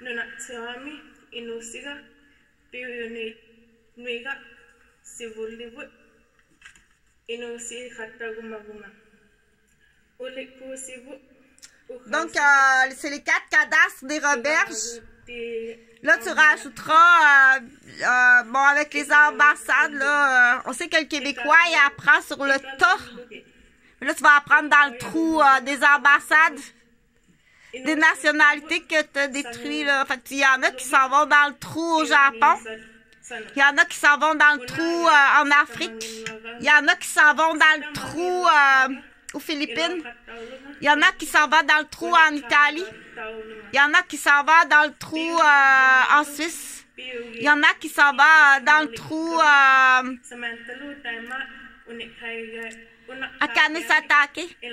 Nunatsuami inusiga piuniga sivulivu inusi khatagumaguma. Donc, c'est les 4 cadastres des Roberges. Là, tu rajouteras, bon, avec les ambassades, là, on sait que le Québécois, il apprend sur le tas. Là, tu vas apprendre dans le trou des ambassades, des nationalités que tu as détruites, là. Fait qu'il y en a qui s'en vont dans le trou au Japon. Il y en a qui s'en vont dans le trou en Afrique. Il y en a qui s'en vont dans le trou aux Philippines. Il y en a qui s'en vont dans le trou en Italie. Il y en a qui s'en vont dans le trou en Suisse. Il y en a qui s'en vont dans le trou à Kanesatake. Il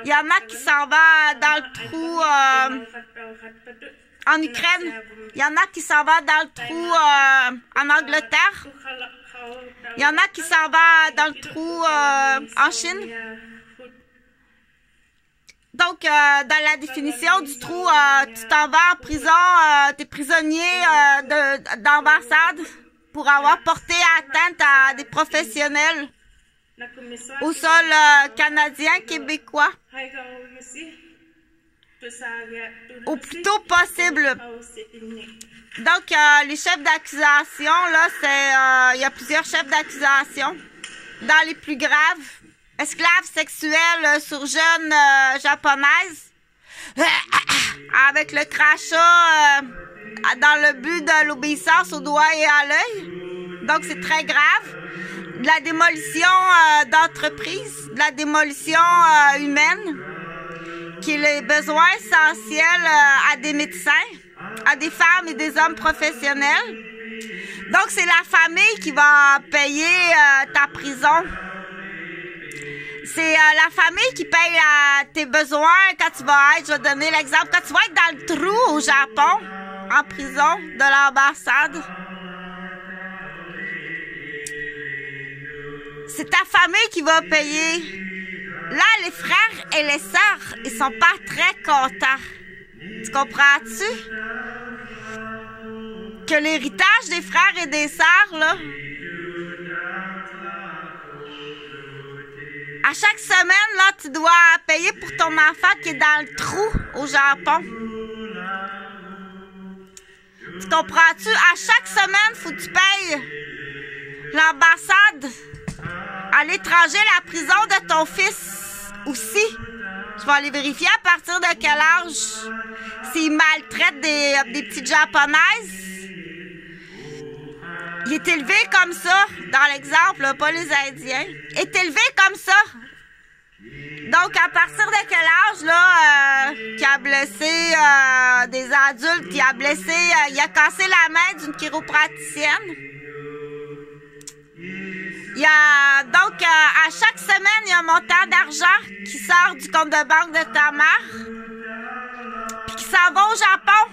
y en a qui s'en vont dans le trou en Ukraine. Il y en a qui s'en vont dans le trou en Angleterre. Il y en a qui s'en vont dans le trou en Chine. Donc, dans la définition du trou, tu t'en vas en prison, tu es prisonnier d'ambassade pour avoir porté atteinte à des professionnels au sol canadien, québécois. Au plus tôt possible. Donc, les chefs d'accusation, là, c'est, il y a plusieurs chefs d'accusation. Dans les plus graves, esclaves sexuels sur jeunes japonaises, avec le crachat dans le but de l'obéissance au doigt et à l'œil. Donc, c'est très grave. De la démolition d'entreprises, de la démolition humaine, qui est les besoins essentiels à des médecins, à des femmes et des hommes professionnels. Donc, c'est la famille qui va payer ta prison. C'est la famille qui paye tes besoins quand tu vas être, je vais donner l'exemple, quand tu vas être dans le trou au Japon, en prison de l'ambassade. C'est ta famille qui va payer. Là, les frères et les sœurs, ils sont pas très contents. Tu comprends-tu? Que l'héritage des frères et des sœurs, là, à chaque semaine, là, tu dois payer pour ton enfant qui est dans le trou au Japon. Tu comprends-tu? À chaque semaine, faut que tu payes l'ambassade à l'étranger, la prison de ton fils aussi. Je vais aller vérifier à partir de quel âge s'il maltraite des petites japonaises. Il est élevé comme ça, dans l'exemple, pas les Indiens. Il est élevé comme ça. Donc, à partir de quel âge, là, qui a blessé des adultes, qui a blessé, il a cassé la main d'une chiropraticienne. Il y a, donc, à chaque semaine, il y a un montant d'argent qui sort du compte de banque de ta mère, puis qui s'en va au Japon,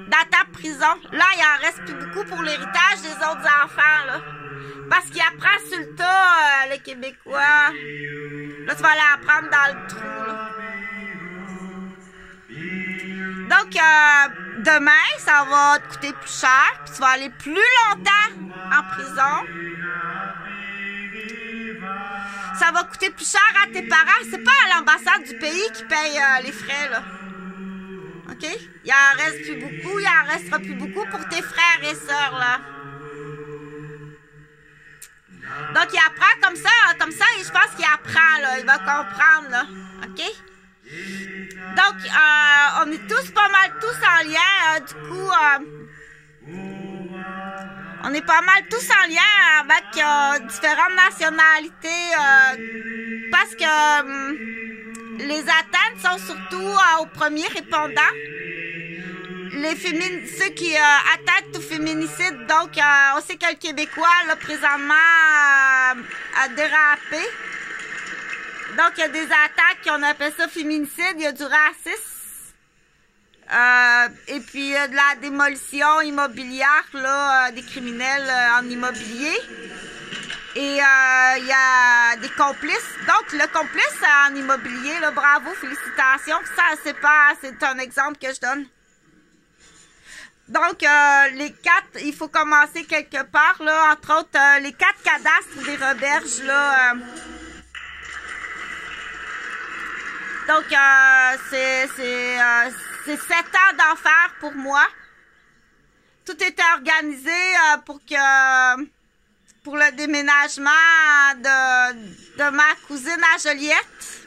dans ta prison. Là, il en reste plus beaucoup pour l'héritage des autres enfants, là. Parce qu'il apprend sur le tas, les Québécois. Là, tu vas aller apprendre dans le trou, là. Donc, demain, ça va te coûter plus cher, puis tu vas aller plus longtemps en prison. Ça va coûter plus cher à tes parents. C'est pas à l'ambassade du pays qui paye les frais, là. OK? Il en reste plus beaucoup. Il en restera plus beaucoup pour tes frères et sœurs, là. Donc, il apprend comme ça, et je pense qu'il apprend, là. Il va comprendre, là. OK? Donc, on est tous pas mal tous en lien. Du coup, on est pas mal tous en lien avec différentes nationalités parce que les atteintes sont surtout aux premiers répondants. Ceux qui attaquent au féminicide. Donc, on sait que le Québécois, là, présentement, a dérapé. Donc, il y a des attaques, on appelle ça féminicide, il y a du racisme. Et puis de la démolition immobilière, là, des criminels en immobilier. Et il y a des complices. Donc, le complice en immobilier, là, bravo, félicitations. Ça, c'est un exemple que je donne. Donc, les 4, il faut commencer quelque part, là. Entre autres, les 4 cadastres des Roberges, là. Donc, c'est 7 ans d'enfer pour moi. Tout était organisé pour le déménagement de ma cousine à Joliette.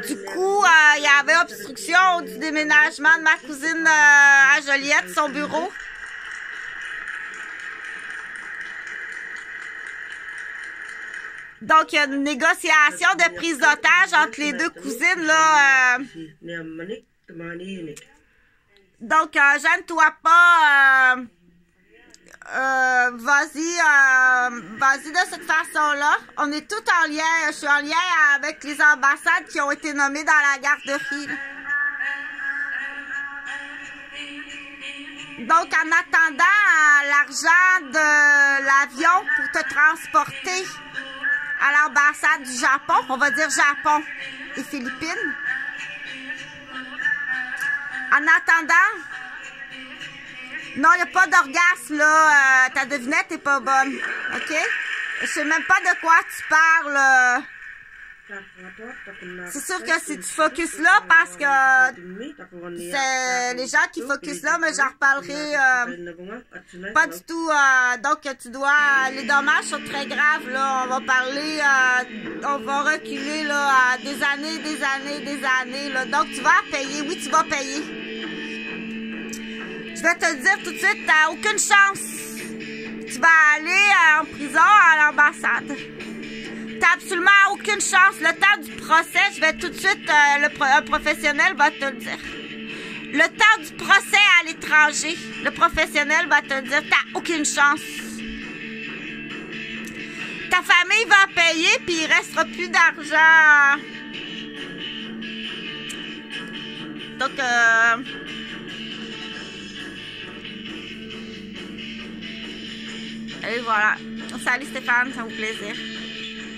Du coup, il y avait obstruction du déménagement de ma cousine à Joliette, son bureau. Donc, il y a une négociation de prise d'otage entre les deux cousines, là. Donc, gêne-toi pas. Vas-y de cette façon-là. On est tout en lien. Je suis en lien avec les ambassades qui ont été nommées dans la garderie. Donc, en attendant l'argent de l'avion pour te transporter à l'ambassade du Japon, on va dire Japon et Philippines. En attendant, non, il n'y a pas d'orgasme, là. Ta devinette n'est pas bonne. OK? Je sais même pas de quoi tu parles. C'est sûr que si tu focuses là, parce que c'est les gens qui focusent là, mais j'en reparlerai pas du tout. Donc, tu dois... Les dommages sont très graves, là. On va parler... on va reculer, là, à des années, là. Donc, tu vas payer. Oui, tu vas payer. Je vais te le dire tout de suite, t'as aucune chance. Tu vas aller en prison à l'ambassade. T'as absolument aucune chance. Le temps du procès, je vais tout de suite, un professionnel va te le dire. Le temps du procès à l'étranger, le professionnel va te le dire, t'as aucune chance. Ta famille va payer, puis il restera plus d'argent. Donc, et voilà. Salut Stéphane, ça vous plaisir.